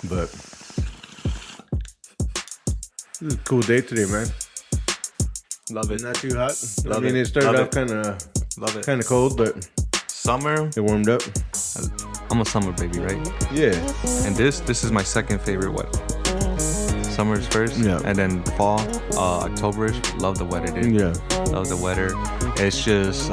But this is a cool day today, man. Love it. Not too hot. Love it started Love off it. kind of cold, but Summer. it warmed up. I'm a summer baby, right? Yeah. And this is my second favorite weather. Summer's first, Yeah. and then fall, Octoberish. Love the weather, dude. Yeah. Love the weather. It's just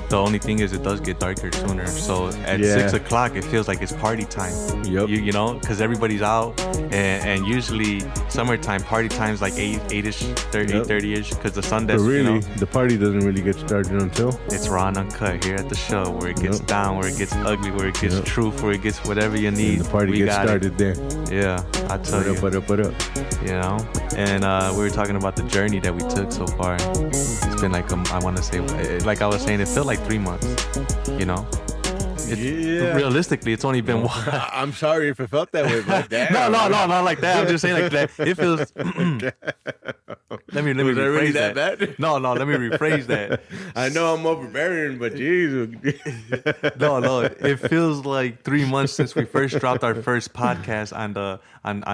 the only thing is it does get darker sooner. So at 6 o'clock, it feels like it's party time. Yep. You know, because everybody's out, and usually summertime party time's like 8-ish, 8:30ish, because the sun But does. really, the party doesn't really get started until It's raw and uncut here at the show, where it gets down, where it gets ugly, where it gets truth, where it gets whatever you need. the party gets started there. Yeah, I tell you. What up? You know, and we were talking about the journey that we took so far. It's been like I want to say, like I was saying, it felt like 3 months. You know, realistically, it's only been. I'm sorry if it felt that way, but damn. No, not like that. I'm just saying like that. It feels. Let me rephrase that. Bad? No, let me rephrase that. I know I'm overbearing, but jeez. No. It feels like 3 months since we first dropped our first podcast on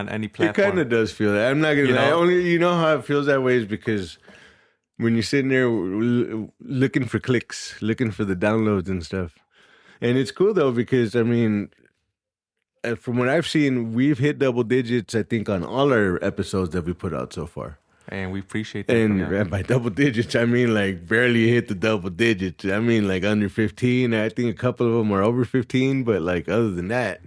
any platform. It kind of does feel that. I'm not gonna lie. Only you know how it feels that way is because when you're sitting there looking for clicks, looking for the downloads and stuff, and it's cool though because I mean, from what I've seen, we've hit double digits. I think on all our episodes that we put out so far. And we appreciate that. And by double digits, I mean like barely hit the double digits. I mean like under 15. I think a couple of them are over 15, but like other than that,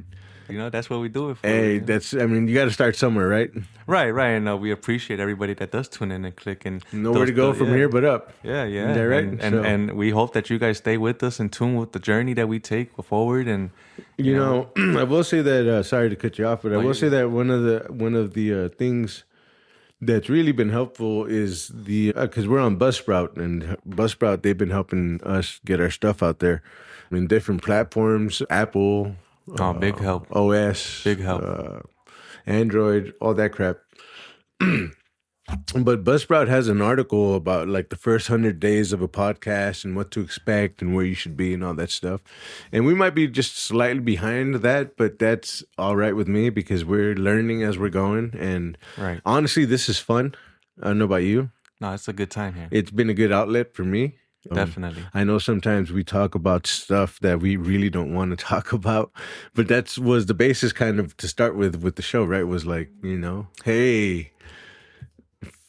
you know, that's what we do it for. Hey, you got to start somewhere, right? Right. And we appreciate everybody that does tune in and click and nowhere to go from here but up. Yeah. Is that right? And we hope that you guys stay with us and tune with the journey that we take forward. And you know, I will say that. Sorry to cut you off, but I will say that one of the things that's really been helpful is because we're on Buzzsprout, and Buzzsprout, they've been helping us get our stuff out there in different platforms, Apple. Big help. OS. Big help. Android, all that crap. But Buzzsprout has an article about like the first 100 days of a podcast and what to expect and where you should be and all that stuff. And we might be just slightly behind that, but that's all right with me because we're learning as we're going. And honestly, this is fun. I don't know about you. No, it's a good time here. It's been a good outlet for me. Definitely. I know sometimes we talk about stuff that we really don't want to talk about, but that was the basis kind of to start with the show, right? Was like, you know, hey,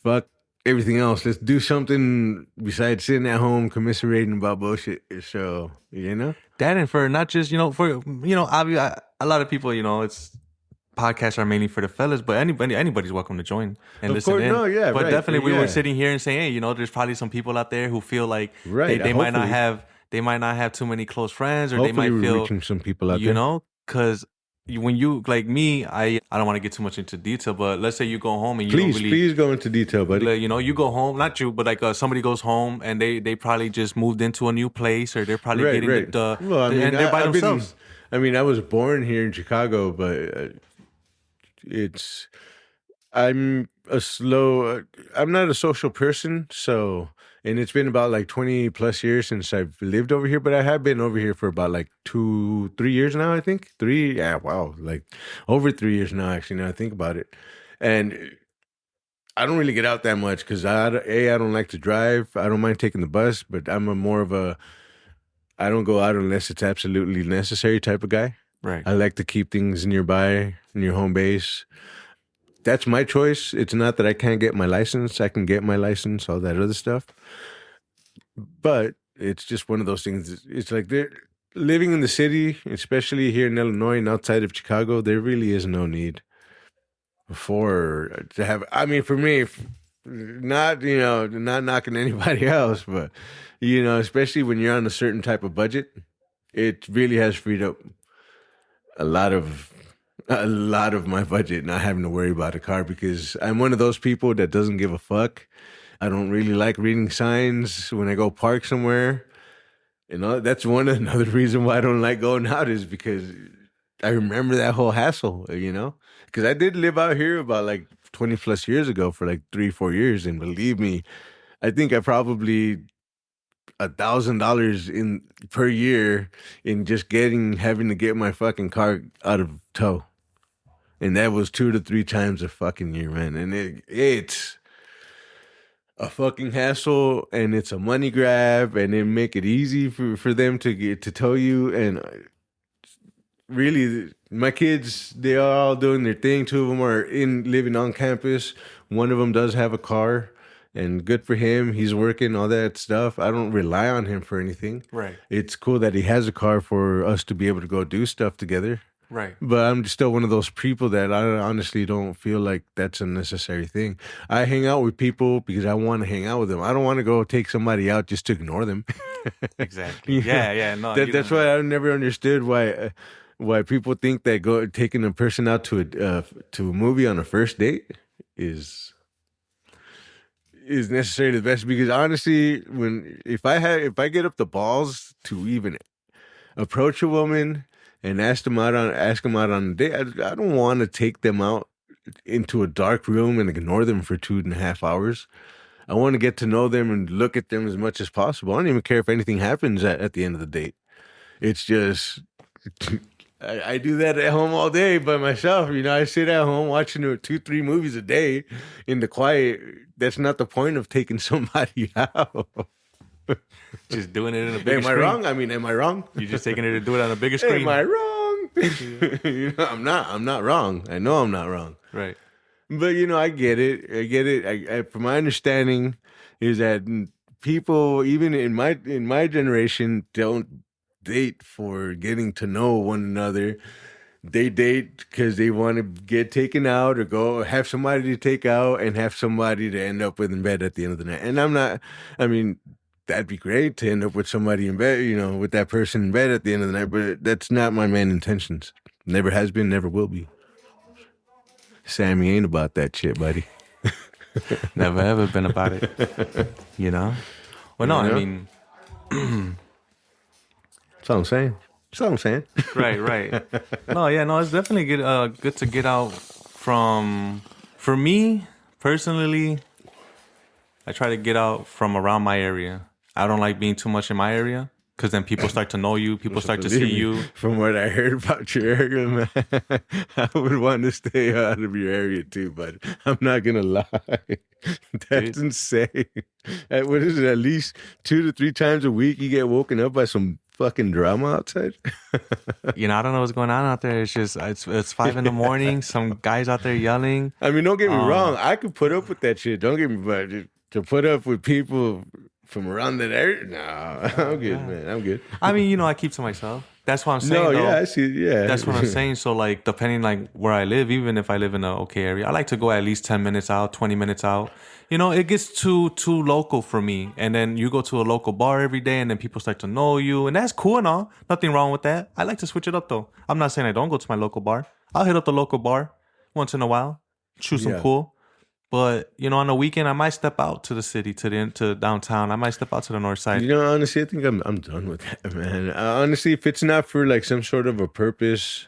fuck everything else. Let's do something besides sitting at home commiserating about bullshit. So, you know? That and for not just, obviously, a lot of people, it's podcasts are mainly for the fellas, but anybody's welcome to join and listen in. But definitely we were sitting here and saying, hey, there's probably some people out there who feel like they might not have too many close friends, or hopefully they might feel reaching some people out there. Because when you like me, I don't want to get too much into detail, but let's say you go home and please go into detail, buddy. You go home, not you, but like somebody goes home and they probably just moved into a new place, or they're probably getting and they're by themselves. I was born here in Chicago, but I'm not a social person, so, and it's been about like 20 plus years since I've lived over here, but I have been over here for about like 2-3 years now, I think. Like over 3 years now, actually, now I think about it. And I don't really get out that much because I don't like to drive. I don't mind taking the bus, but I'm I don't go out unless it's absolutely necessary type of guy. Right. I like to keep things nearby, near home base. That's my choice. It's not that I can't get my license. I can get my license, all that other stuff. But it's just one of those things. It's like living in the city, especially here in Illinois and outside of Chicago, there really is no need for me, not knocking anybody else, but, especially when you're on a certain type of budget, it really has freed up a lot of my budget, not having to worry about a car, because I'm one of those people that doesn't give a fuck. I don't really like reading signs when I go park somewhere. That's another reason why I don't like going out, is because I remember that whole hassle, because I did live out here about like 20 plus years ago for like 3-4 years. And believe me, I think I probably $1,000 per year in just having to get my fucking car out of tow. And that was 2 to 3 times a fucking year, man. And it's a fucking hassle, and it's a money grab, and it make it easy for them to tow you. And really, my kids, they are all doing their thing. 2 of them are living on campus. One of them does have a car, and good for him. He's working, all that stuff. I don't rely on him for anything. Right. It's cool that he has a car for us to be able to go do stuff together. Right. But I'm still one of those people that I honestly don't feel like that's a necessary thing. I hang out with people because I want to hang out with them. I don't want to go take somebody out just to ignore them. Exactly. Yeah. No. That's why I never understood why people think that taking a person out to a movie on a first date is necessarily the best. Because honestly, if I get up the balls to even approach a woman and ask them out on a date, I don't want to take them out into a dark room and ignore them for 2.5 hours. I want to get to know them and look at them as much as possible. I don't even care if anything happens at the end of the date. It's just I do that at home all day by myself. I sit at home watching 2-3 movies a day in the quiet. That's not the point of taking somebody out. Just doing it in a bigger screen. Am I wrong? You're just taking it to do it on a bigger screen. Am I wrong? I'm not wrong. I know I'm not wrong. Right. But I get it. From my understanding, is that people, even in my generation, don't date for getting to know one another. They date because they want to get taken out or go have somebody to take out and have somebody to end up with in bed at the end of the night. And that'd be great to end up with somebody in bed, with that person in bed at the end of the night, but that's not my main intentions. Never has been, never will be. Sammy ain't about that shit, buddy. Never ever been about it. Well, no, I mean... That's all I'm saying. Right. No, it's definitely good to get out from... For me, personally, I try to get out from around my area. I don't like being too much in my area because then people start to know you. People start to see you. From what I heard about your area, man, I would want to stay out of your area too, but I'm not going to lie. That's insane. What is it? At least 2 to 3 times a week you get woken up by some fucking drama outside? I don't know what's going on out there. It's just, it's 5 a.m. Some guys out there yelling. Don't get me wrong. I could put up with that shit. Don't get me wrong. To put up with people from around that area? No, I'm good, man. I'm good. I keep to myself. That's what I'm saying. No, I see. Yeah, that's what I'm saying. So, depending where I live, even if I live in a okay area, I like to go at least 10 minutes out, 20 minutes out. It gets too local for me. And then you go to a local bar every day, and then people start to know you, and that's cool and all. Nothing wrong with that. I like to switch it up though. I'm not saying I don't go to my local bar. I'll hit up the local bar once in a while, choose some cool. But, on a weekend, I might step out to the city, to downtown. I might step out to the north side. Honestly, I think I'm done with that, man. Honestly, if it's not for, some sort of a purpose,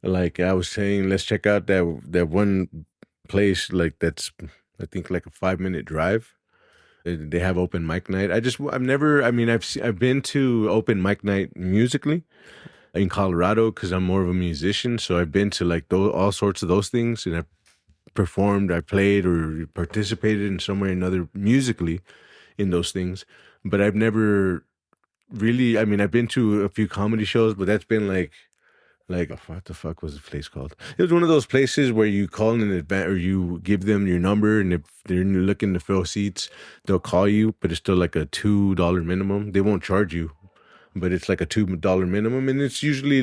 like I was saying, let's check out that one place, that's, I think, a 5-minute drive. They have open mic night. I've been to open mic night musically in Colorado because I'm more of a musician. So I've been to, all sorts of those things, and I've performed, I played or participated in some way or another musically in those things, but I've never really, I've been to a few comedy shows, but that's been what the fuck was the place called? It was one of those places where you call in advance or you give them your number, and if they're looking to fill seats, they'll call you, but it's still a $2 minimum. They won't charge you, but it's a $2 minimum, and it's usually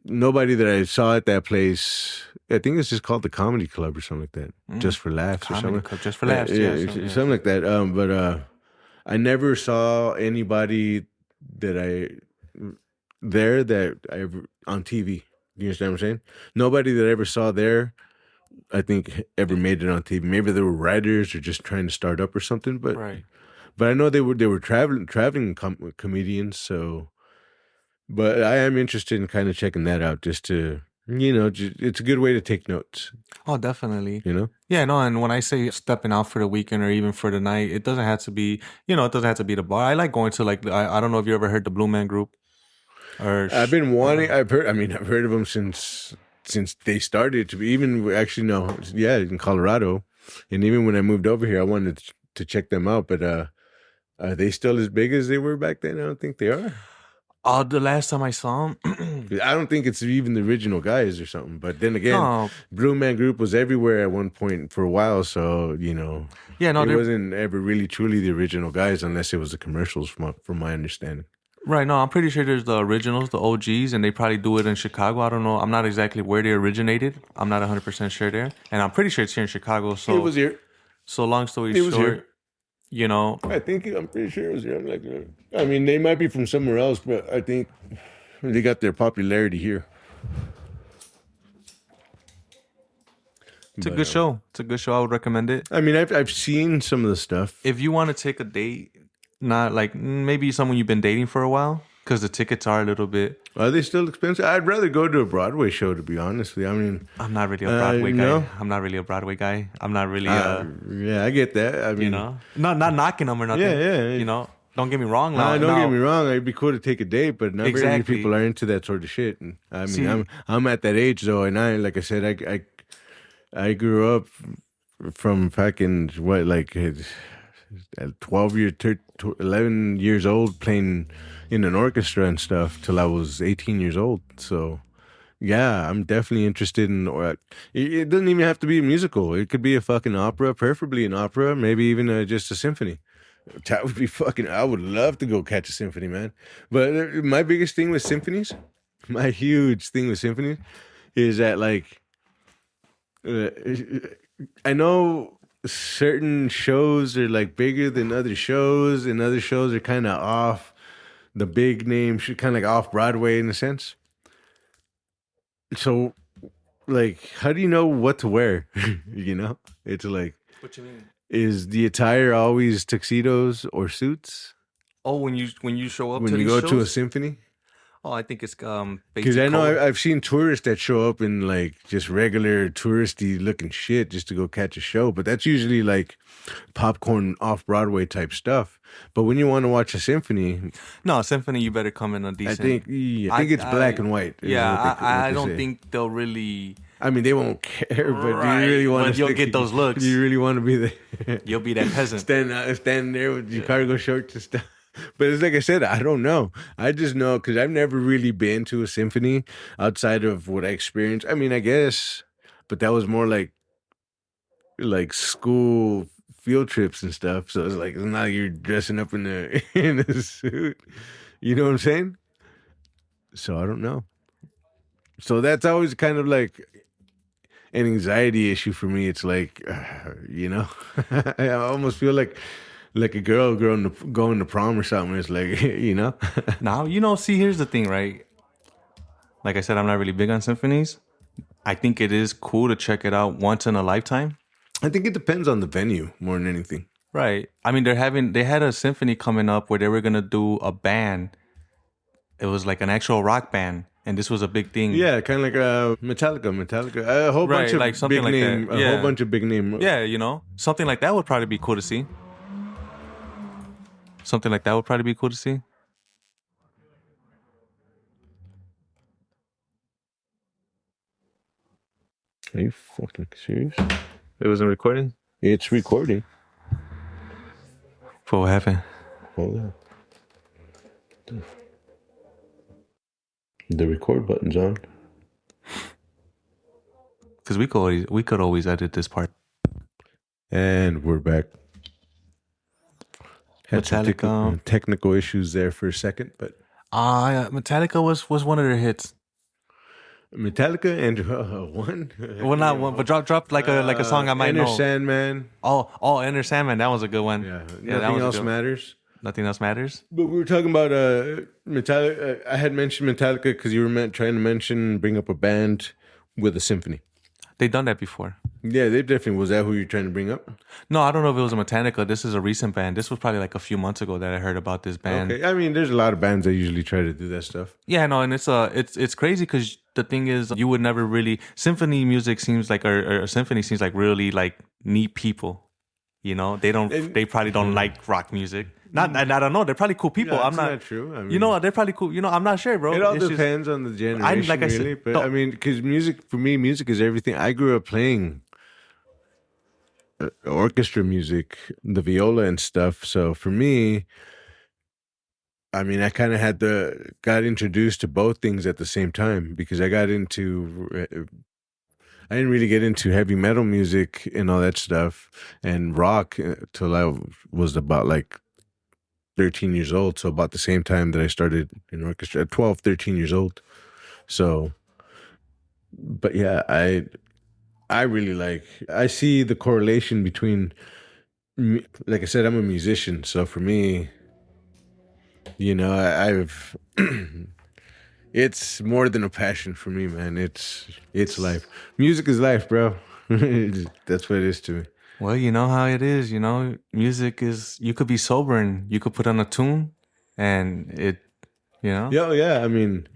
nobody that I saw at that place, I think it's just called the Comedy Club or something like that. Just for laughs Comedy or something. Club, just for laughs, something like that. But I never saw anybody that I ever on TV. You understand what I'm saying? Nobody that I ever saw there, I think, ever made it on TV. Maybe they were writers or just trying to start up or something. But right. But I know they were traveling comedians, so... But I am interested in kind of checking that out just to, it's a good way to take notes. Oh, definitely. Yeah, no, and when I say stepping out for the weekend or even for the night, it doesn't have to be, it doesn't have to be the bar. I like going to I don't know if you ever heard the Blue Man Group. Or I've been wanting. I've heard of them since they started to be. Even actually, no, yeah, in Colorado, and even when I moved over here, I wanted to check them out. But are they still as big as they were back then? I don't think they are. The last time I saw them, I don't think it's even the original guys or something. But then again, Blue Man Group was everywhere at one point for a while, so it wasn't ever really truly the original guys unless it was the commercials, from my understanding. Right. No, I'm pretty sure there's the originals, the OGs, and they probably do it in Chicago. I don't know. I'm not exactly where they originated. I'm not 100% sure there, and I'm pretty sure it's here in Chicago. So it was here. So long story short. I'm pretty sure it was here. They might be from somewhere else, but I think they got their popularity here. It's a good show. It's a good show. I would recommend it. I've seen some of the stuff. If you want to take a date, not like maybe someone you've been dating for a while, because the tickets are a little bit. Are they still expensive? I'd rather go to a Broadway show, to be honest with you. I'm not really a Broadway guy. No? I'm not really a Broadway guy. I'm not really. Yeah, I get that. not knocking them or nothing. Yeah. Don't get me wrong. Don't get me wrong. It'd be cool to take a date, but not very many people are into that sort of shit. And I'm at that age though, and like I said, I grew up from fucking 11 years old playing in an orchestra and stuff till I was 18 years old. So, yeah, I'm definitely interested in. It doesn't even have to be a musical. It could be a fucking opera, preferably an opera, maybe even just a symphony. That would be fucking. I would love to go catch a symphony, man. But my biggest thing with symphonies, my huge thing with symphonies, is that I know certain shows are bigger than other shows, and other shows are kind of off the big name, kind of off Broadway in a sense. So, how do you know what to wear? It's what you mean? Is the attire always tuxedos or suits? Oh, when you show up when you go to a symphony. Oh, I think it's because I know I've seen tourists that show up in just regular touristy looking shit just to go catch a show, but that's usually popcorn off Broadway type stuff. But when you want to watch a symphony, a symphony you better come in a decent. I think it's black and white. Yeah, I don't think they'll really. They won't care, but you really want to. You'll get those looks. You really want to be there. You'll be that peasant. Stand there with your cargo shorts and stuff. But it's like I said, I don't know. I just know because I've never really been to a symphony outside of what I experienced. I guess, but that was more like school field trips and stuff. So it's not like you're dressing up in a suit. You know what I'm saying? So I don't know. So that's always kind of an anxiety issue for me. It's I almost feel like a girl going to prom or something. It's Now, see, here's the thing, right? Like I said, I'm not really big on symphonies. I think it is cool to check it out once in a lifetime. I think it depends on the venue more than anything. Right. They had a symphony coming up where they were going to do a band. It was an actual rock band. And this was a big thing. Yeah, kind of like Metallica. A whole bunch of something big name. That. Yeah. A whole bunch of big name. Yeah, something like that would probably be cool to see. Something like that would probably be cool to see. Are you fucking serious? It wasn't recording? It's recording. What happened? Hold on. The record button's on. Because we could always edit this part. And we're back. Had some technical issues there for a second, but Metallica was one of their hits. Metallica and one. Well, not one, but drop like a song I might know. Enter Sandman. Oh, Enter Sandman. That was a good one. Yeah, Nothing Else Matters. Nothing Else Matters. But we were talking about Metallica. I had mentioned Metallica because you were trying to bring up a band with a symphony. They've done that before. Yeah, they definitely. Was that who you're trying to bring up? No, I don't know if it was a Metallica. This is a recent band. This was probably a few months ago that I heard about this band. Okay, there's a lot of bands that usually try to do that stuff. Yeah, no, and it's crazy because the thing is, you would never really symphony music seems or symphony seems really neat people. They probably don't like rock music. Not, and I don't know. They're probably cool people. Yeah, I'm not true. I mean, you know, they're probably cool. You know, I'm not sure, bro. It all depends on the generation, like really. But I mean, because music, for me, music is everything. I grew up playing orchestra music, the viola and stuff. So for me, I mean, I kind of got introduced to both things at the same time, because I didn't really get into heavy metal music and all that stuff and rock till I was about like 13 years old. So about the same time that I started in orchestra at 12, 13 years old. So, but yeah, I really I see the correlation between, like I said, I'm a musician. So for me, you know, I've, it's more than a passion for me, man. It's life. Music is life, bro. That's what it is to me. Well, you know how it is, you know, music is, you could be sober and you could put on a tune and it, you know? Yeah. I mean,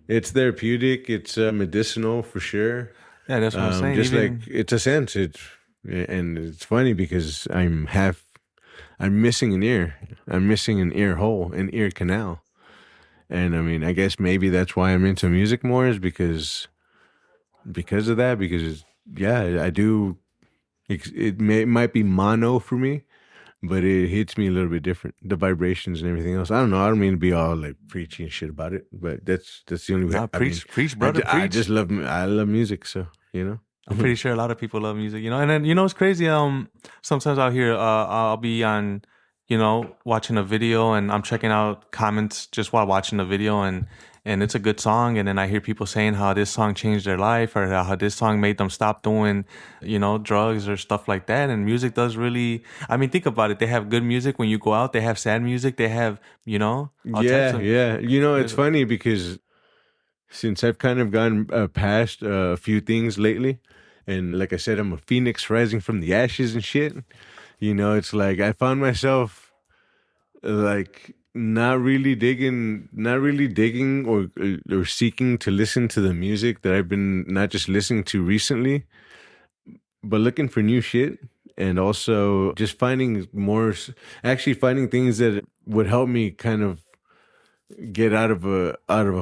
it's therapeutic. It's medicinal for sure. Yeah, that's what I'm saying. Just like, it's a sense. And it's funny because I'm missing an ear. I'm missing an ear hole, an ear canal. And I mean, I guess maybe that's why I'm into music more, is because of that. Because yeah, I do. It might be mono for me, but it hits me a little bit different. The vibrations and everything else. I don't know. I don't mean to be all like preachy and shit about it, but that's the only way. Preach, brother. I just love. I love music, so you know. I'm pretty sure a lot of people love music, you know. And then, you know, it's crazy. Sometimes out here, I'll be on, you know, watching a video and I'm checking out comments just while watching the video, and it's a good song. And then I hear people saying how this song changed their life, or how this song made them stop doing, you know, drugs or stuff like that. And music does really, I mean, think about it. They have good music when you go out. They have sad music. They have, you know, all types of, yeah. You know, it's funny because since I've kind of gone past a few things lately, and like I said, I'm a phoenix rising from the ashes and shit. You know, it's like I found myself like not really digging or seeking to listen to the music that I've been not just listening to recently, but looking for new shit, and also just finding things that would help me kind of get out of a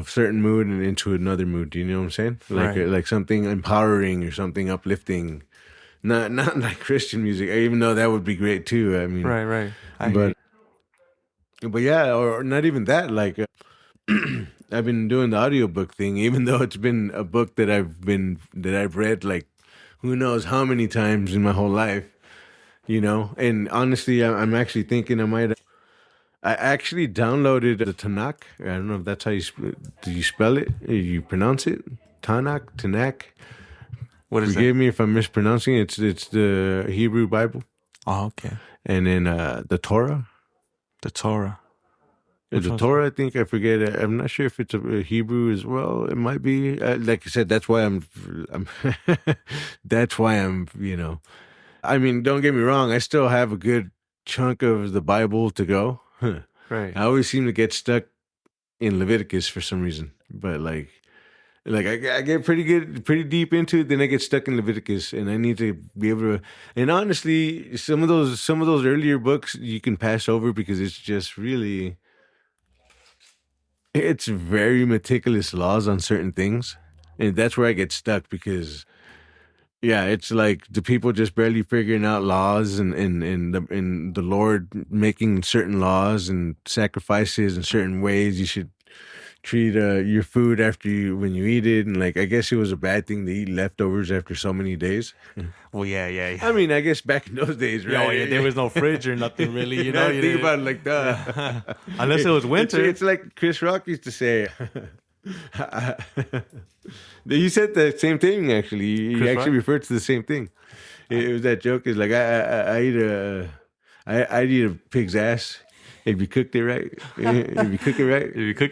certain mood and into another mood. Do you know what I'm saying? Like Right. Like something empowering or something uplifting. Not like Christian music, even though that would be great too. I mean, right. But yeah, or not even that. Like I've been doing the audiobook thing, even though it's been a book that I've read like who knows how many times in my whole life. You know, and honestly, I'm actually thinking I actually downloaded the Tanakh. I don't know if that's how do you spell it? You pronounce it? Tanakh. What is Forgive it? me if I'm mispronouncing it. It's the Hebrew Bible. Oh, okay. And then the Torah. The Torah. The Torah, I think, I forget. I'm not sure if it's a Hebrew as well. It might be. Like I said, that's why I'm that's why I'm, you know. I mean, don't get me wrong. I still have a good chunk of the Bible to go. Right. I always seem to get stuck in Leviticus for some reason. But like I get pretty deep into it, then I get stuck in Leviticus, and I need to be able to. And honestly, some of those earlier books you can pass over because it's just really, it's very meticulous laws on certain things, and that's where I get stuck because, yeah, it's like the people just barely figuring out laws, and the Lord making certain laws and sacrifices in certain ways you should treat your food when you eat it, and like I guess it was a bad thing to eat leftovers after so many days. Well, yeah. I mean, I guess back in those days, right? Oh, yeah, there was no fridge or nothing really, you know. Think about it like that. Unless it was winter. It's like Chris Rock used to say. You said the same thing actually. He actually referred to the same thing. It was that joke. Is like I eat a pig's ass. If you cooked it right. If you cook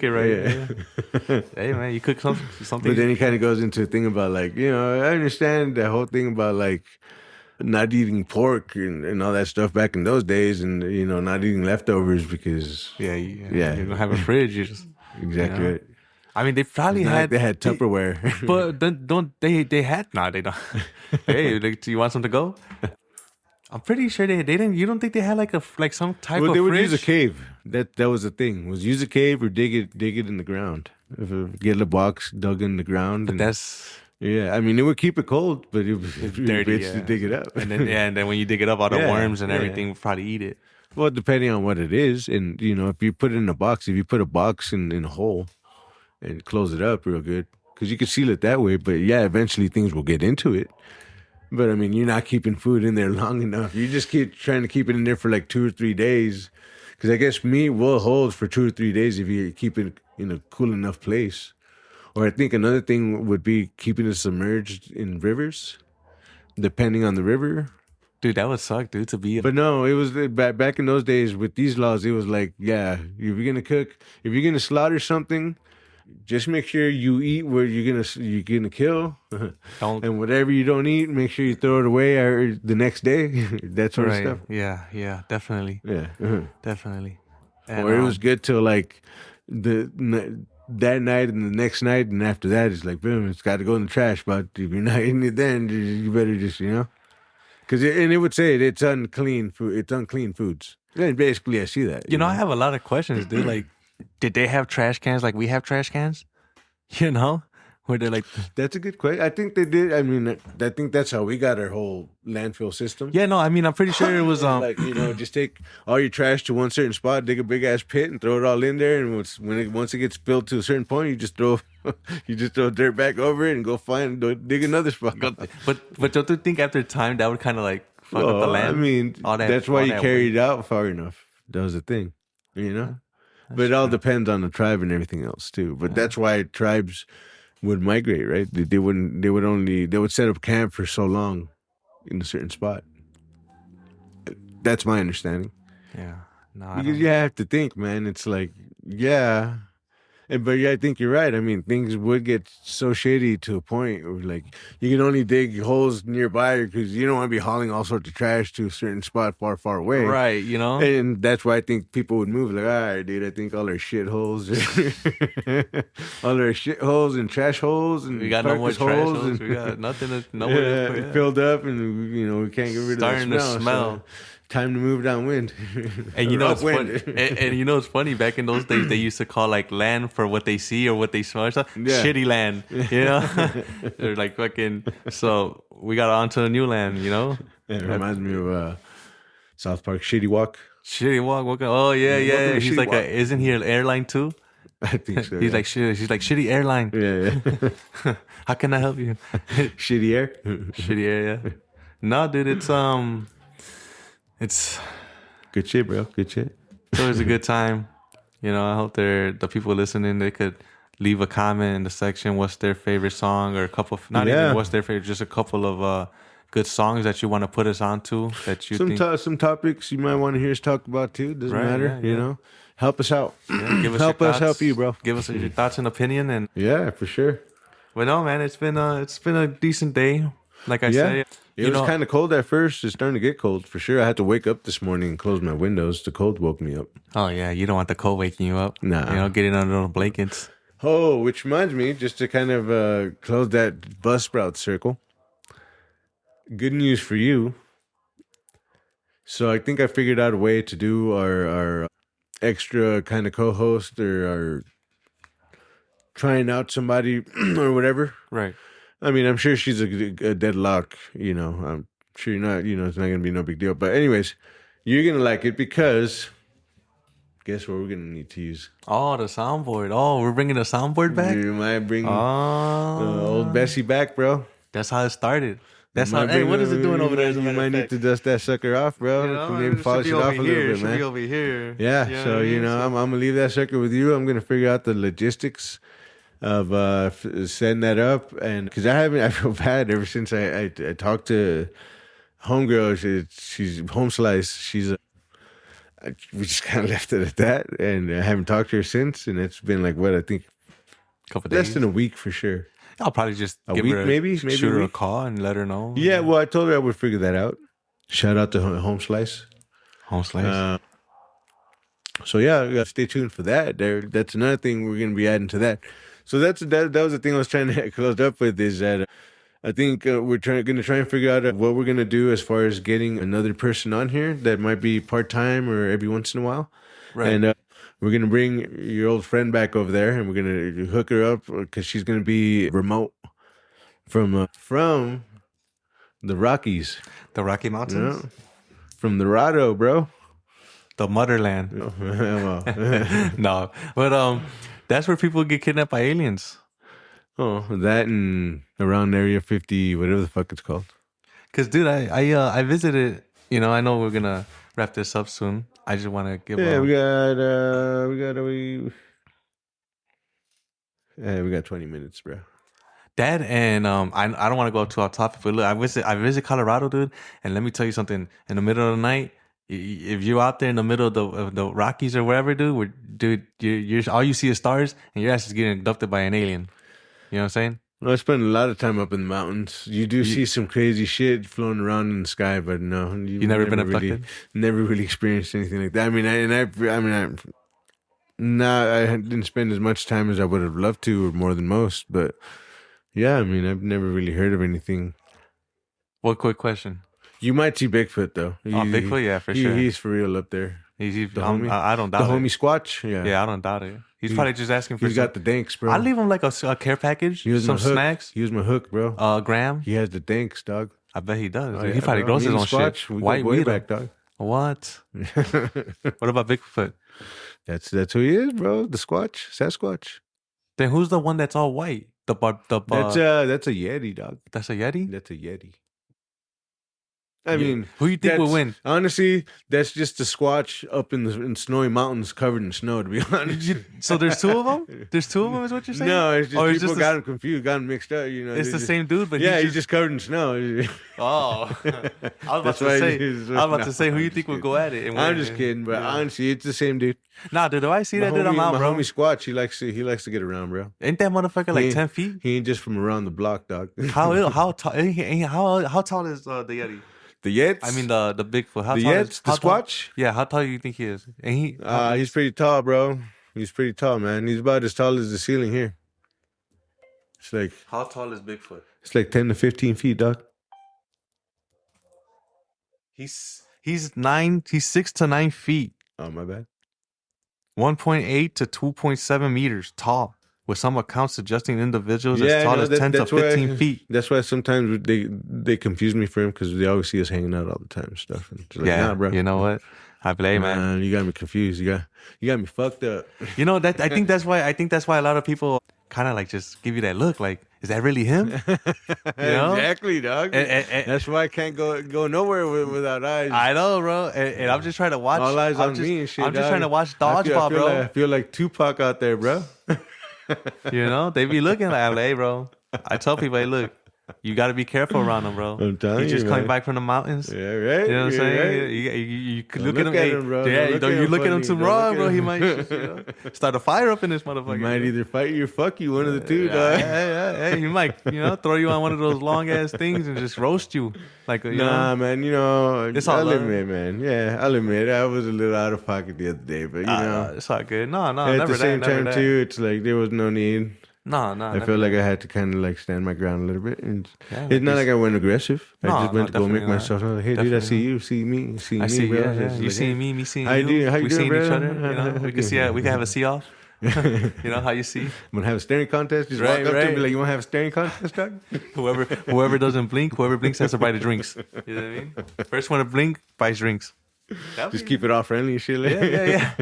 it right. Yeah. Hey, man, you cook something. But then he kind of goes into a thing about like, you know, I understand that whole thing about like not eating pork and all that stuff back in those days, and, you know, not eating leftovers because... Yeah. You don't have a fridge. You just... Exactly, you know? Right. I mean, they probably had... They had Tupperware. But they had... No, they don't. Hey, like, do you want some to go? I'm pretty sure they didn't. You don't think they had like some type of they would fridge? use a cave. That was the thing. Was use a cave or dig it in the ground. Get a box dug in the ground. But that's yeah. I mean, it would keep it cold, but it was dirty. To dig it up. And then when you dig it up, all the worms and everything would probably eat it. Well, depending on what it is, and if you put it in a box, if you put a box in a hole and close it up real good, because you can seal it that way. But yeah, eventually things will get into it. But I mean, you're not keeping food in there long enough. You just keep trying to keep it in there for like 2 or 3 days. Because I guess meat will hold for 2 or 3 days if you keep it in a cool enough place. Or I think another thing would be keeping it submerged in rivers, depending on the river. Dude, that would suck, dude, to be... But no, it was back in those days with these laws, it was like, yeah, if you're going to cook, if you're going to slaughter something, just make sure you eat what you're gonna kill, and whatever you don't eat, make sure you throw it away or the next day. That sort of stuff. Yeah, definitely. Yeah, definitely. And, or it was good till like that night and the next night, and after that, it's like boom, it's got to go in the trash. But if you're not eating it, then you better just because it would say it's unclean food. It's unclean foods. And basically, I see that. I have a lot of questions, dude. Like, did they have trash cans like we have trash cans? Where they're like... That's a good question. I think they did. I mean, I think that's how we got our whole landfill system. Yeah, no, I mean, I'm pretty sure it was... like, just take all your trash to one certain spot, dig a big-ass pit, and throw it all in there. And once it gets filled to a certain point, you just throw dirt back over it and go dig another spot. But don't you think after time that would kind of like fuck up the land? I mean, that's why you carry it out far enough. That was the thing, But it all depends on the tribe and everything else too. But that's why tribes would migrate, right? They would set up camp for so long in a certain spot. That's my understanding. Yeah. No, because you have to think, man. It's like, yeah. But yeah, I think you're right. I mean, things would get so shady to a point where, like, you can only dig holes nearby because you don't want to be hauling all sorts of trash to a certain spot far, far away. Right, And that's why I think people would move. Like, all right, dude, I think all our shitholes and trash holes and we got no more trash holes. We got nothing. Nowhere filled up, and we can't get rid of starting that to smell. So time to move downwind. And it's funny. And it's funny. Back in those days, they used to call like land for what they see or what they smell or stuff. Yeah. Shitty land, They're like fucking. So we got onto a new land, It reminds me of South Park, Shitty Walk. Shitty Walk. Oh yeah. He's like, isn't he an airline too? I think so. He's like, she's like, shitty airline. Yeah. How can I help you? Shitty air. Shitty air. Yeah. No, dude. It's good shit, bro. Good shit. It's always a good time. I hope the people listening, they could leave a comment in the section. What's their favorite song, or a couple? Even what's their favorite. Just a couple of good songs that you want to put us onto. That you some topics you might want to hear us talk about too. Doesn't matter. Yeah. Help us out. Give us help us help you, bro. Give us your thoughts and opinion. And yeah, for sure. But no, man, it's been a decent day. Like I said. It was kind of cold at first. It's starting to get cold for sure. I had to wake up this morning and close my windows. The cold woke me up. Oh, yeah. You don't want the cold waking you up. Nah. Getting under the blankets. Oh, which reminds me, just to kind of close that Buzzsprout circle. Good news for you. So I think I figured out a way to do our extra kind of co-host or our trying out somebody or whatever. Right. I mean, I'm sure she's a deadlock, I'm sure you're not, it's not going to be no big deal. But anyways, you're going to like it because guess what we're going to need to use? Oh, the soundboard. Oh, we're bringing the soundboard back? You might bring old Bessie back, bro. That's how it started. That's how. Hey, what is it doing over there? You might need to dust that sucker off, bro. Maybe polish it off a little bit, man. Should be over here. Yeah, so, I'm going to leave that sucker with you. I'm going to figure out the logistics of setting that up, and because I feel bad ever since I talked to homegirl. She's home slice. We just kind of left it at that, and I haven't talked to her since. And it's been like what I think, couple days, less than a week for sure. I'll probably just give her maybe shoot her a call and let her know. Yeah, well, I told her I would figure that out. Shout out to Home Slice. Home Slice. So yeah, stay tuned for that. That's another thing we're gonna be adding to that. So that was the thing I was trying to close up with, is that I think we're going to try and figure out what we're going to do as far as getting another person on here that might be part-time or every once in a while. Right. And we're going to bring your old friend back over there, and we're going to hook her up because she's going to be remote from the Rockies. The Rocky Mountains? You know? From the Rado, bro. The motherland. No. But that's where people get kidnapped by aliens. Oh, that and around Area 50, whatever the fuck it's called. Cause, dude, I visited. You know, I know we're gonna wrap this up soon. I just want to give. Yeah, we got 20 minutes, bro. That and I don't want to go too off topic, but look, I visit Colorado, dude, and let me tell you something. In the middle of the night, if you're out there in the middle of the Rockies or wherever, dude, you're all you see is stars, and your ass is getting abducted by an alien. You know what I'm saying? Well, I spend a lot of time up in the mountains. You do see some crazy shit floating around in the sky, but no, you never been abducted. Never really experienced anything like that. I didn't spend as much time as I would have loved to, or more than most. But yeah, I mean, I've never really heard of anything. What quick question? You might see Bigfoot though. Bigfoot, yeah, for sure. He's for real up there. The homie. I don't doubt the it. homie Squatch. Yeah, I don't doubt it. He's probably just asking for. He's got the danks, bro. I leave him like a care package, some snacks. Use my hook, bro. Graham. He has the danks, dog. I bet he does. He probably grows his own shit. White way back, dog. What? What about Bigfoot? That's who he is, bro. The Sasquatch. Then who's the one that's all white? That's a Yeti, dog. That's a Yeti. That's a Yeti. I mean, who you think will win? Honestly, that's just the Squatch up in snowy mountains covered in snow, to be honest. So there's two of them? There's two of them is what you're saying? No, it's just people got him confused, got him mixed up. You know, it's the same dude, but he's just covered in snow. Oh. I was about to say, who you think would go at it? I'm just kidding, but honestly, it's the same dude. Nah, dude, do I see that dude? I'm out, bro. My homie Squatch, he likes to get around, bro. Ain't that motherfucker like 10 feet? He ain't just from around the block, dog. How tall is the Yeti? The Yeti? I mean the Bigfoot. The Yeti? The Squatch? Yeah, how tall do you think he is? And he's pretty tall, bro. He's pretty tall, man. He's about as tall as the ceiling here. It's like... How tall is Bigfoot? It's like 10 to 15 feet, dog. He's 6 to 9 feet. Oh, my bad. 1.8 to 2.7 meters tall, with some accounts suggesting individuals as tall as 10 to 15 feet. That's why sometimes they confuse me for him, because they always see us hanging out all the time and stuff. And like, yeah, nah, bro. You know what? I blame, man. You got me confused. You got me fucked up. You know that I think that's why a lot of people kind of like just give you that look, like, is that really him? You know? Exactly, dog. And that's why I can't go nowhere without eyes. I know, bro. And I'm just trying to watch. All eyes on me and shit. I'm just trying to watch Dodgeball, bro. I feel like Tupac out there, bro. You know, they be looking like, hey, bro. I tell people, hey, look, you got to be careful around him, bro. I'm telling you, he's just coming back from the mountains. Yeah, right. You know what I'm saying? Right. You could look at him, bro. Yeah, you look at him too wrong, bro. He might just, start a fire up in this motherfucker. He might either fight you or fuck you, one of the two, dog. Yeah. He might, throw you on one of those long ass things and just roast you. Like, nah, man. It's all I'll admit, man. Yeah, I'll admit I was a little out of pocket the other day, but it's all good. No, at never the same time too, it's like there was no need. No. I felt like I had to kind of like stand my ground a little bit, and it's not like I went aggressive. I just went to go make myself. Hey, dude, I see you, see me, I see me, bro. Yeah. You see me, me seeing you. How you we doing, seeing bro? each other. We can see. We can have a see off. How you see? I'm gonna have a staring contest. Just walk up to me, be like, "You want to have a staring contest, dog?" Whoever doesn't blink, whoever blinks has to buy the drinks. You know what I mean? First one to blink buys drinks. Just keep it all friendly and shit. Yeah.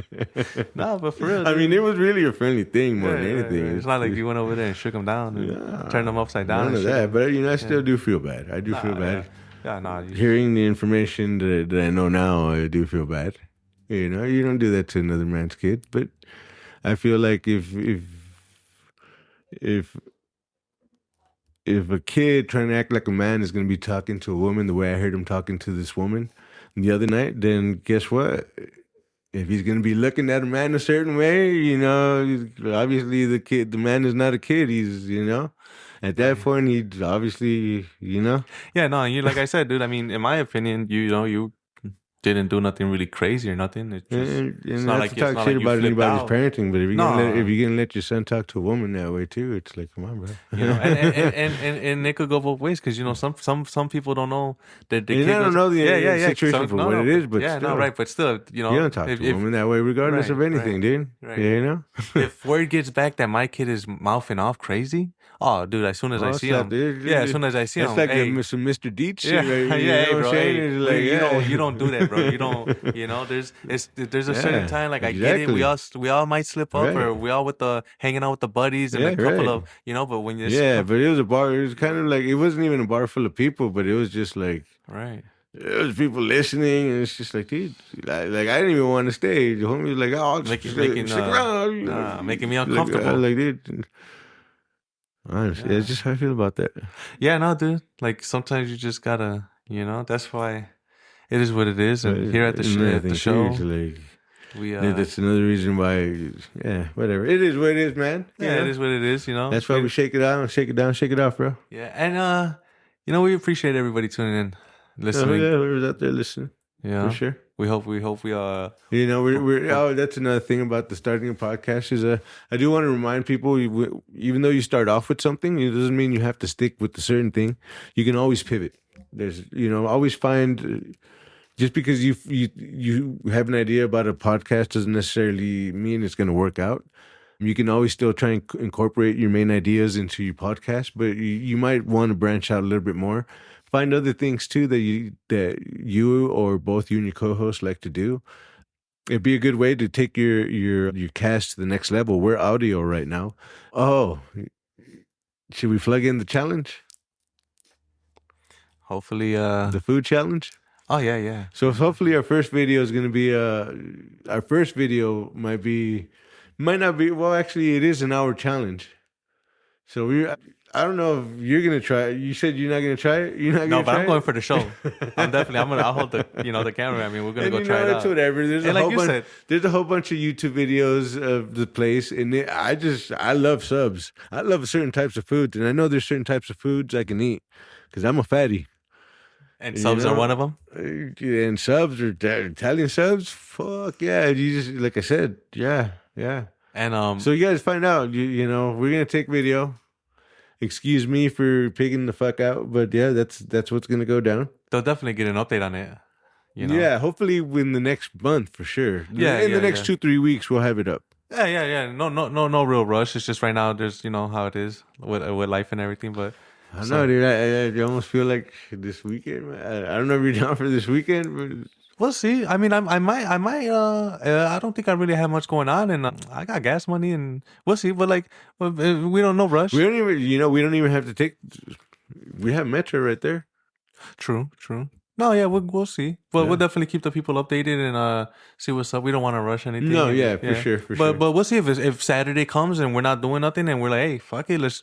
No, but for real, dude. I mean, it was really a friendly thing more than anything. It's not like you went over there and shook them down and turned them upside down. None of that, but I still do feel bad. I do feel bad. Yeah, no. Hearing the information that I know now, I do feel bad. You don't do that to another man's kid, but I feel like if a kid trying to act like a man is going to be talking to a woman the way I heard him talking to this woman the other night, then guess what? If he's going to be looking at a man a certain way, obviously the man is not a kid. He's, at that point, he's obviously, Yeah, no, like I said, dude, I mean, in my opinion, you didn't do nothing really crazy or nothing. It's just, it's not like to talk shit about anybody's parenting, but if you're gonna let your son talk to a woman that way too, it's like, come on, bro. And it could go both ways because some people don't know that the kid. I don't know the situation for what it is, but still, right. But still, you don't talk to a woman that way, regardless of anything, dude. Right. You know, if word gets back that my kid is mouthing off crazy. Oh, dude! As soon as I see him, as soon as I see him, it's like some Mr. Deets shit, right? Bro. You don't do that, bro. You don't. There's a certain time, like I get it. We all might slip up, or we all hanging out with the buddies and a couple of, but when you but it was a bar. It was kind of like it wasn't even a bar full of people, but it was just like There was people listening, and it's just like, dude, like I didn't even want to stay. The homie was like, oh, stick around, making me uncomfortable. Like, dude. Honestly, that's just how I feel about that. Yeah, no, dude. Like sometimes you just gotta, that's why it is what it is. And here at the show, that's another reason why. Yeah, whatever. It is what it is, man. It is what it is. That's why we shake it out, shake it down, shake it off, bro. Yeah, and we appreciate everybody tuning in, listening. Whoever's out there listening. Yeah, for sure. We hope we're that's another thing about the starting a podcast is I do want to remind people, even though you start off with something, it doesn't mean you have to stick with a certain thing. You can always pivot. There's always find, just because you have an idea about a podcast doesn't necessarily mean it's going to work out. You can always still try and incorporate your main ideas into your podcast, but you might want to branch out a little bit more. Find other things too that you or both you and your co-host like to do. It'd be a good way to take your cast to the next level. We're audio right now. Oh, should we plug in the challenge? Hopefully, the food challenge. Oh yeah. So hopefully our first video is going to be our first video might not be. Well, actually, it is an hour challenge. So I don't know if you're gonna try it. You said you're not gonna try it. You're not gonna. No, but I'm going for the show. I'll hold the camera. I mean, we're gonna go try it out. It's whatever. There's a whole bunch of YouTube videos of the place, and I love subs. I love certain types of foods, and I know there's certain types of foods I can eat because I'm a fatty. And subs are one of them. And subs are Italian subs. Fuck yeah! You just like I said, yeah. And so you guys find out. We're gonna take video. Excuse me for pigging the fuck out, but yeah, that's what's gonna go down. They'll definitely get an update on it. Yeah, hopefully in the next month for sure. Yeah, in the next 2-3 weeks we'll have it up. Yeah. No real rush. It's just right now. There's how it is with life and everything. But I don't know, dude. I almost feel like this weekend. I don't know if you're down for this weekend, but we'll see. I mean, I might. I don't think I really have much going on, and I got gas money, and we'll see. But we don't no rush. We don't even. We don't even have to take. We have Metro right there. True. No, yeah, we'll see. But we'll definitely keep the people updated and see what's up. We don't want to rush anything. No, yeah, for sure. But we'll see if Saturday comes and we're not doing nothing, and we're like, hey, fuck it, let's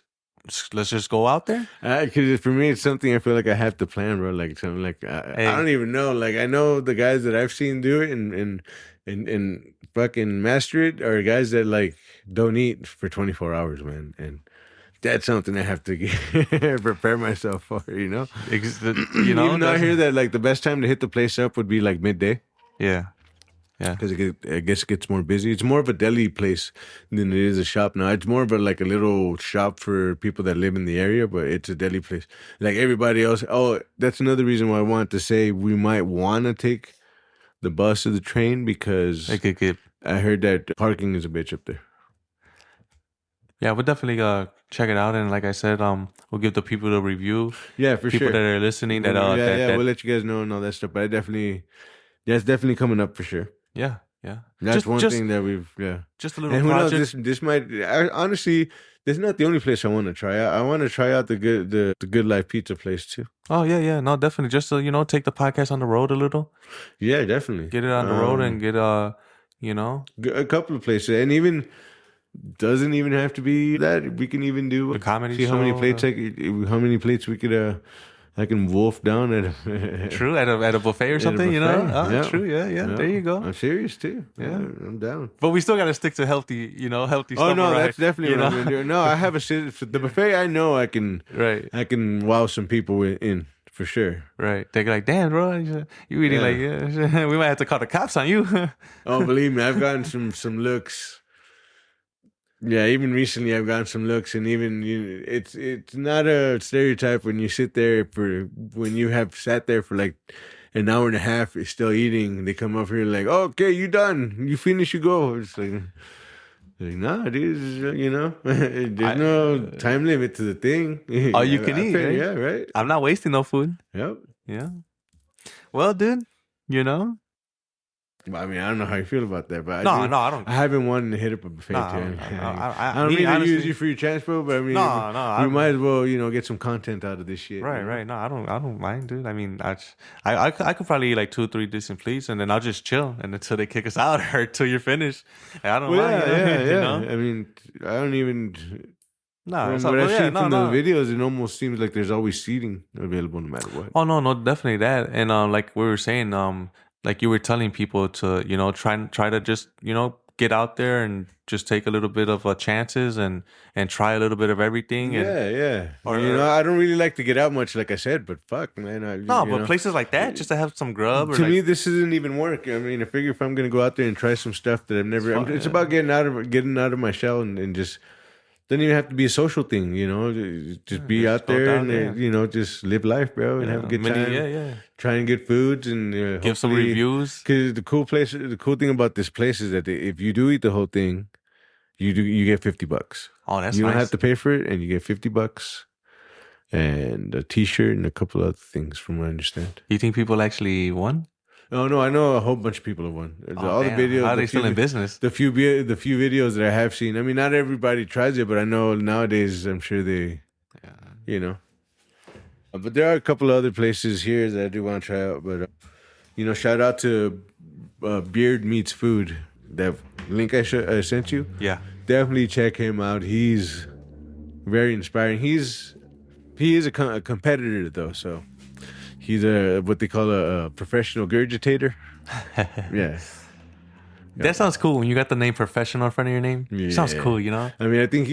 just go out there. Because for me, it's something I feel like I have to plan, bro. Like something like I don't even know. Like I know the guys that I've seen do it and fucking master it are guys that like don't eat for 24 hours, man. And that's something I have to prepare myself for. Even though I hear that like the best time to hit the place up would be like midday. Yeah. Because I guess it gets more busy. It's more of a deli place than it is a shop now. It's more of a little shop for people that live in the area, but it's a deli place. Like everybody else. Oh, that's another reason why I wanted to say we might want to take the bus or the train because I heard that parking is a bitch up there. Yeah, we'll definitely check it out, and like I said, we'll give the people the review. Yeah, for people sure. That are listening. That we'll let you guys know and all that stuff. But it's definitely coming up for sure. Yeah. That's one thing that we've just a little. And who project. knows? This might honestly. This is not the only place I want to try out. I want to try out the Good Life Pizza place too. Oh yeah, no, definitely. Just to take the podcast on the road a little. Yeah, definitely. Get it on the road and get a couple of places, and even. Doesn't even have to be that. We can even do the comedy. See show, how many plates we could. I can wolf down at true at a buffet or something. Buffet. True. Yeah. There you go. I'm serious too. Yeah, I'm down. But we still got to stick to healthy. Healthy stuff. Oh no, that's definitely what I'm gonna do. No, I have for the buffet. I know I can. Right. I can wow some people in For sure. Right. They're like, damn, bro, you eating like, we might have to call the cops on you. Oh, believe me, I've gotten some looks. Yeah, even recently I've gotten some looks, and even it's not a stereotype when you sit there when you have sat there for like an hour and a half, you're still eating. They come up here like, oh, okay, you done, you finish, you go. It's like nah, dude, there's no time limit to the thing. All you can eat, right? Yeah, right. I'm not wasting no food. Yep. Yeah. Well, dude, I mean, I don't know how you feel about that, but I don't. I haven't wanted to hit up a buffet. I don't mean to use you for your transpo, but I mean, we might as well, get some content out of this shit. Right. No, I don't mind, dude. I mean, I could probably eat like 2 or 3 decent plates, and then I'll just chill and until they kick us out or until you're finished. I don't mind. Yeah. I mean, I don't even. No, from what I've seen from the videos, it almost seems like there's always seating available no matter what. Oh no, definitely that. And like we were saying, like you were telling people to, try to just, get out there and just take a little bit of chances and try a little bit of everything. Yeah. Or, I don't really like to get out much, like I said, but fuck, man. But places like that, just to have some grub. To me, this isn't even work. I mean, I figure if I'm going to go out there and try some stuff that I've never, it's about getting out of my shell and just. Doesn't even have to be a social thing, just be out there and, just live life, bro, and have a good time. Try and get foods and give some reviews. Because the cool thing about this place is that if you do eat the whole thing, you get $50. Oh, that's nice. You don't have to pay for it, and you get $50 and a T-shirt and a couple other things, from what I understand. You think people actually won? Oh no, I know a whole bunch of people have won. All the videos. How are they still in business? The few videos that I have seen. I mean, not everybody tries it, but I know nowadays I'm sure they, But there are a couple of other places here that I do want to try out. But shout out to Beard Meets Food. That link I sent you. Yeah, definitely check him out. He's very inspiring. He is a competitor though, so. He's what they call a professional gurgitator. Yeah. That sounds cool when you got the name professional in front of your name. Yeah. Sounds cool, I mean, I think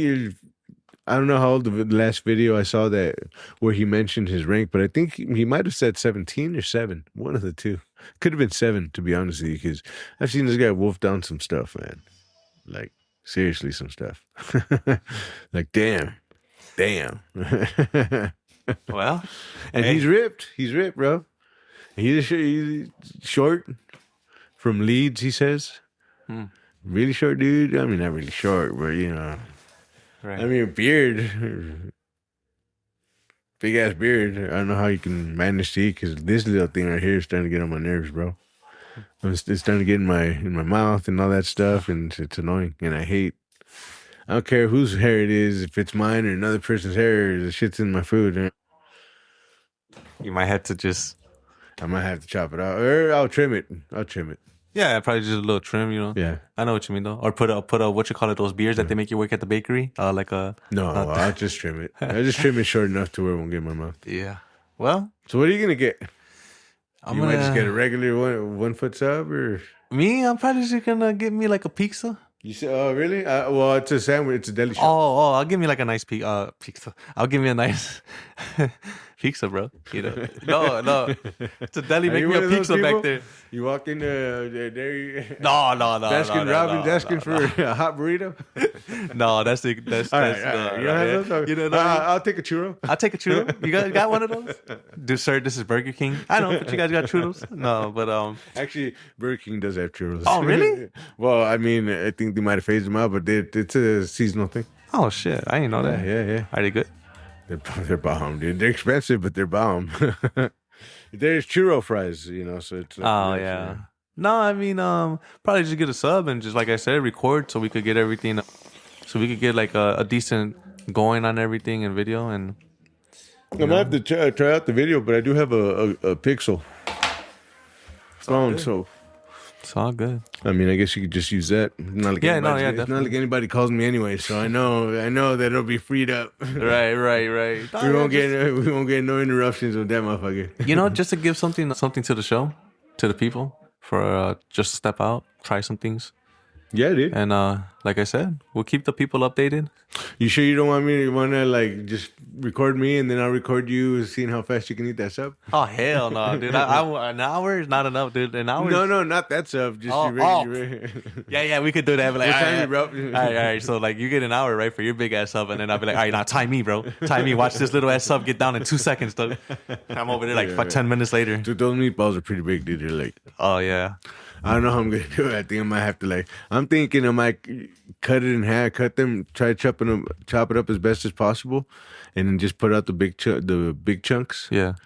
I don't know how old the last video I saw where he mentioned his rank, but I think he might have said 17 or 7. One of the two. Could have been 7, to be honest with you, because I've seen this guy wolf down some stuff, man. Like, seriously, some stuff. Like, damn. Well, and he's ripped, bro. He's short from Leeds, he says. Really short dude. I mean, not really short, but right. I mean, beard, big ass beard. I don't know how you can manage to eat, because this little thing right here is starting to get on my nerves, bro. It's starting to get in my mouth and all that stuff, and it's annoying, and I don't care whose hair it is, if it's mine or another person's hair, the shit's in my food. You might have to I might have to chop it out, or I'll trim it. Yeah, probably just a little trim, Yeah, I know what you mean though. Or put a what you call it, those beers that they make you work at the bakery, like a. No, I'll just trim it. I'll just trim it short enough to where it won't get in my mouth. Yeah. Well. So what are you gonna get? You might just get a regular 1 foot sub, or me. I'm probably just gonna get me like a pizza. You say, oh really? Well, it's a sandwich. It's a deli shop. Oh, I'll give me like a nice pizza. I'll give me a nice pizza, bro. No, it's a deli. Make me a pizza back there. You walk in there. No. Baskin Robbins asking for a hot burrito. No, that's all right. You know, I'll take a churro. I'll take a churro. You got one of those? Dude, sir, this is Burger King. I know, but you guys got churros. No, but actually, Burger King does have churros. Oh, really? Well, I mean, I think they might have phased them out, but it's a seasonal thing. Oh shit, I didn't know that. Yeah. Are they good? They're bomb, dude. They're expensive, but they're bomb. There's churro fries, so it's. Like yeah. No, I mean, probably just get a sub and just, like I said, record so we could get everything, so we could get like a decent going on everything in video. And I might have to try out the video, but I do have a Pixel phone, so. It's all good. I mean, I guess you could just use that. It's not like anybody calls me anyway, so I know that it'll be freed up. Right. We won't get no interruptions with that motherfucker. Just to give something to the show, to the people, for just to step out, try some things. Yeah, dude. And like I said, we'll keep the people updated. You sure you don't want me to like just record me and then I'll record you seeing how fast you can eat that sub? Oh hell no, dude! An hour is not enough, dude. An hour? No, not that sub. Just your regular. Yeah, we could do that. But like, what time, bro? All right. So like, you get an hour, right, for your big ass sub, and then I'll be like, all right, now time me, bro. Time me. Watch this little ass sub get down in 2 seconds, though. I'm over there like 10 minutes later. Dude, those meatballs are pretty big, dude. They're like, oh yeah. I don't know how I'm gonna do it. I think I might have to I'm thinking I might cut it in half, cut them, try chop it up as best as possible, and then just put out the big chunks. Yeah.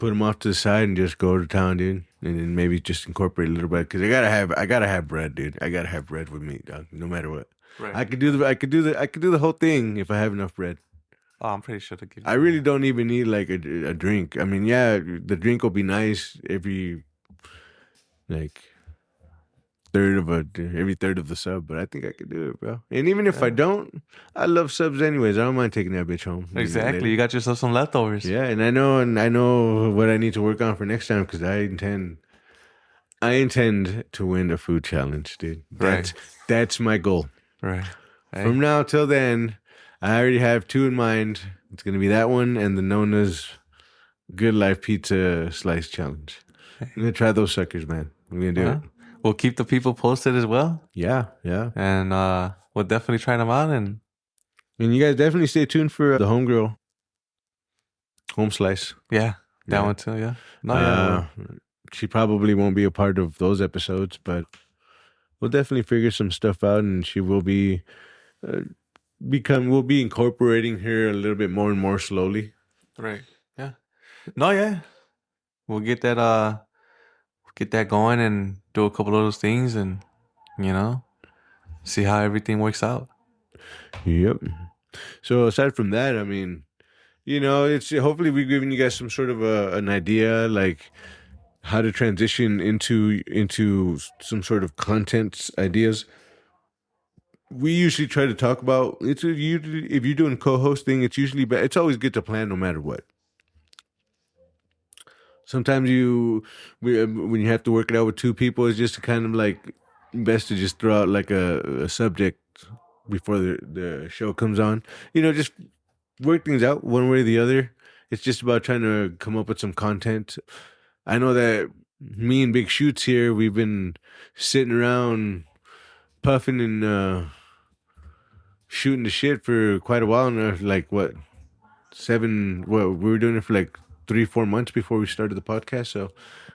Put them off to the side and just go to town, dude. And then maybe just incorporate a little bit because I gotta have bread, dude. I gotta have bread with me, dog. No matter what. Right. I could do the whole thing if I have enough bread. Oh, I'm pretty sure I really don't even need like a drink. I mean, yeah, the drink will be nice every third of the sub, but I think I could do it, bro. And even if I don't, I love subs anyways. I don't mind taking that bitch home. Exactly. You got yourself some leftovers. Yeah, and I know what I need to work on for next time because I intend to win a food challenge, dude. That's my goal. Right. Hey. From now till then, I already have 2 in mind. It's gonna be that one and the Nona's Good Life Pizza Slice Challenge. I'm gonna try those suckers, man. I'm gonna do it. We'll keep the people posted as well. Yeah. And we'll definitely try them out. And you guys definitely stay tuned for the homegirl home slice. Yeah, that one too. Yeah. She probably won't be a part of those episodes, but we'll definitely figure some stuff out, and she will be we'll be incorporating her a little bit more and more slowly. Right. Yeah. No. Yeah. We'll get that going and do a couple of those things and, see how everything works out. Yep. So aside from that, I mean, it's hopefully we've given you guys some sort of an idea, like how to transition into some sort of content ideas. We usually try to talk about if you're doing co-hosting, it's always good to plan no matter what. Sometimes when you have to work it out with 2 people, it's just kind of like best to just throw out like a subject before the show comes on. Just work things out one way or the other. It's just about trying to come up with some content. I know that me and Big Shoots here, we've been sitting around puffing and shooting the shit for quite a while now. Like what? We were doing it for like 3-4 months before we started the podcast. So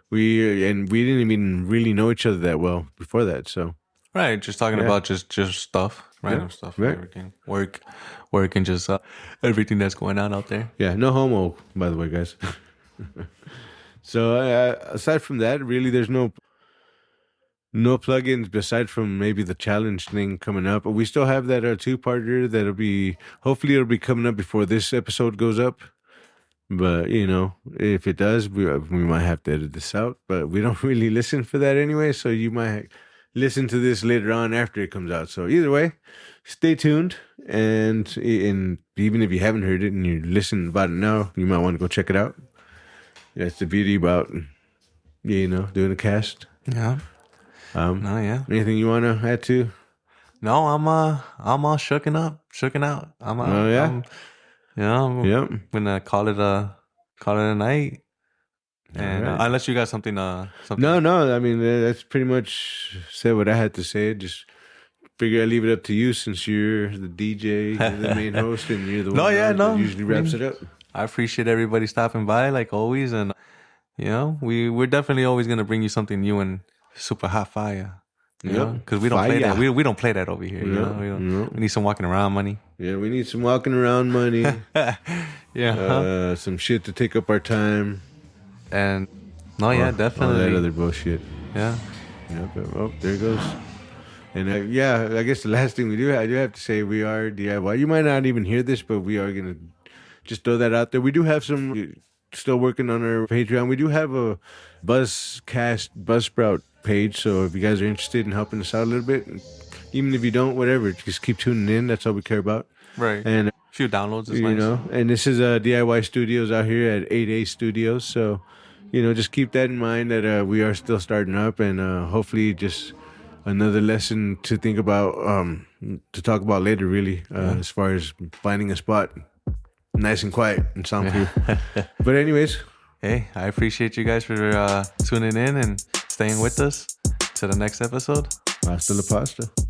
we didn't even really know each other that well before that. So right, just talking about just stuff, random stuff, right. Everything, work, and just everything that's going on out there. Yeah, no homo, by the way, guys. So aside from that, really, there's no plugins beside from maybe the challenge thing coming up. But we still have that 2-parter hopefully it'll be coming up before this episode goes up. But, if it does, we might have to edit this out. But we don't really listen for that anyway, so you might listen to this later on after it comes out. So either way, stay tuned. And even if you haven't heard it and you're listening about it now, you might want to go check it out. That's the beauty about, doing a cast. Yeah. Yeah. Anything you want to add to? No, I'm all shooken out. I'm gonna call it a night. And right. Unless you got something. No. I mean, that's pretty much said what I had to say. Just figure I leave it up to you since you're the DJ, you're the main host, and you're the one that usually wraps it up. I appreciate everybody stopping by like always, and we're definitely always gonna bring you something new and super hot fire. Because we don't play that. We don't play that over here. We need some walking around money. Yeah, we need some walking around money. Yeah. Some shit to take up our time. And definitely all that other bullshit. Yeah. Oh, there it goes. And I guess the last thing I do have to say, we are DIY. You might not even hear this, but we are gonna just throw that out there. We do have still working on our Patreon. We do have a Buzzsprout page, so if you guys are interested in helping us out a little bit, even if you don't, whatever, just keep tuning in. That's all we care about. Right. And a few downloads is nice. And this is DIY Studios out here at 8A Studios, so just keep that in mind that we are still starting up, and hopefully just another lesson to think about, to talk about later, really, as far as finding a spot nice and quiet and soundproof. But anyways. Hey, I appreciate you guys for tuning in and staying with us. To the next episode. Hasta la pasta.